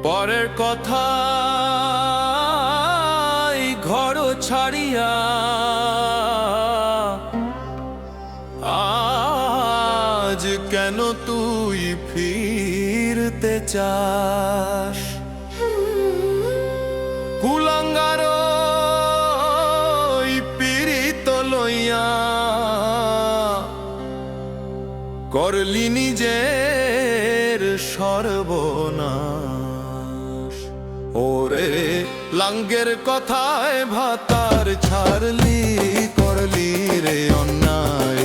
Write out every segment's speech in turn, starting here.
পরের কথা ঘর ছাড়িয়া আজ কেন তুই ফিরতে চাস? কুলাঙ্গার পীড়িত লইয়া করলি নিজের সর্বনাশ। ওরে লাঙ্গের কথায় ভাতার ছাড়লি, করলি রে অন্যায়।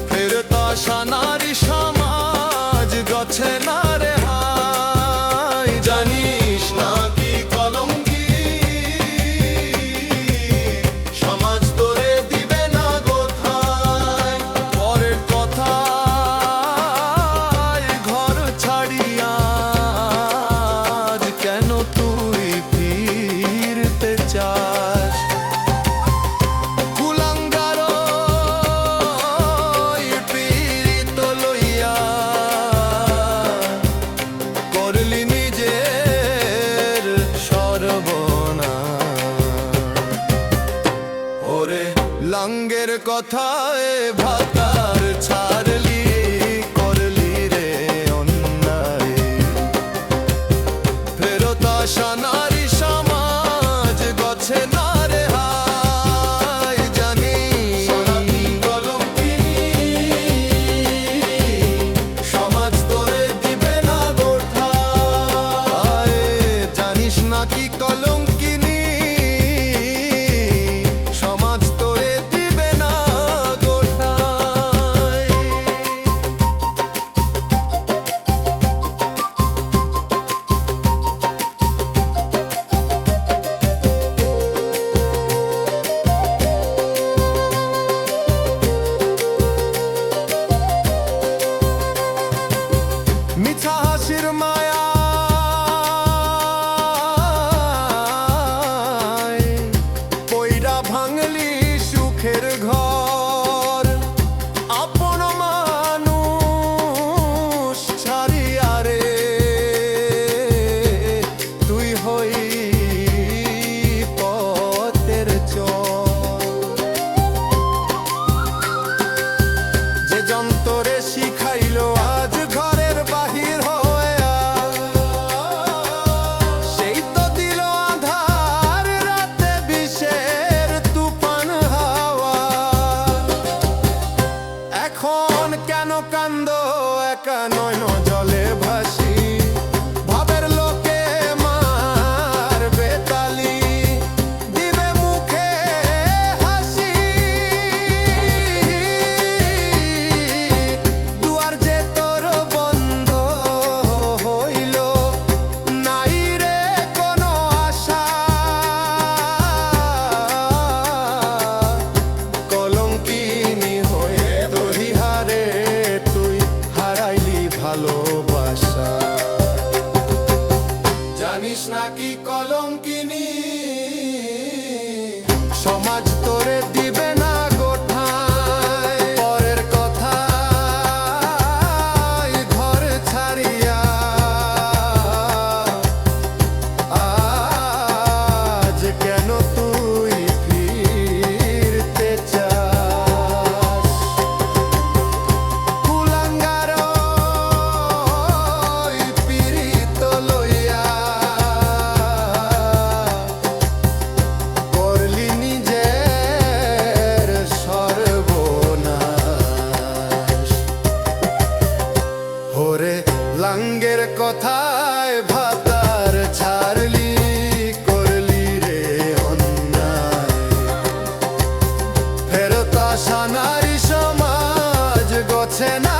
ফেরত আসা নারী সমাজ গছে না রে হাই। জানিস না কি কলঙ্কি সমাজ তোরে দিবে না কোথায়। পরের কথা ঘর ছাড়িয়া আজ কেন তুই ফিরতে চাস? কুলাঙ্গার পীড়িত লইয়া করলি নিজের সর্বনাশ। ওরে লাঙ্গের কথায় ভাতার ছাড়লি, করলি রে অন্যায়। ফেরত আসা নারী সমাজ গছে না রে হাই। জানিস সমাজ তোরে দিবে না কোথায়। জানিস না কি কলঙ্কিনী সমাজ তোরে দিবে না কোথায়। মিছা হাসির মায়ায় পয়রা ভাঙলি সুখের ঘর। আপন মানুষ ছাড়িয়া রে তুই হই পথের চর। যে যন্তরে শিখাইলো আজ ঘরের বাহির হইয়া, সেই তো দিল আধার রাতে বিষের তুফান হাওয়া। এখন কেন কান্দ একা নয়ন জলে ভাসি? ভাবের লোকে মারবে তালি, দিবে মুখে হাসি। দুয়ার যে তোর বন্ধ হইল, নাই রে কোনো আশা। কলঙ্কিনী হয়ে তোরি হারে তুই হারাইলি ভালোবাসা। জানিস না কি কলঙ্কিনী সমাজ তোরে দিবে না কোথায়। পরের কথা ঘর ছাড়িয়া আজ কেন তুই ফিরতে চাস? কুলাঙ্গার পীড়িত লইয়া করলি নিজের সর্বনাশ। ওরে লাঙ্গের কথায় ভাতার ছাড়লি, করলি রে অন্যায়। ফেরত আসা নারী সমাজ গছে না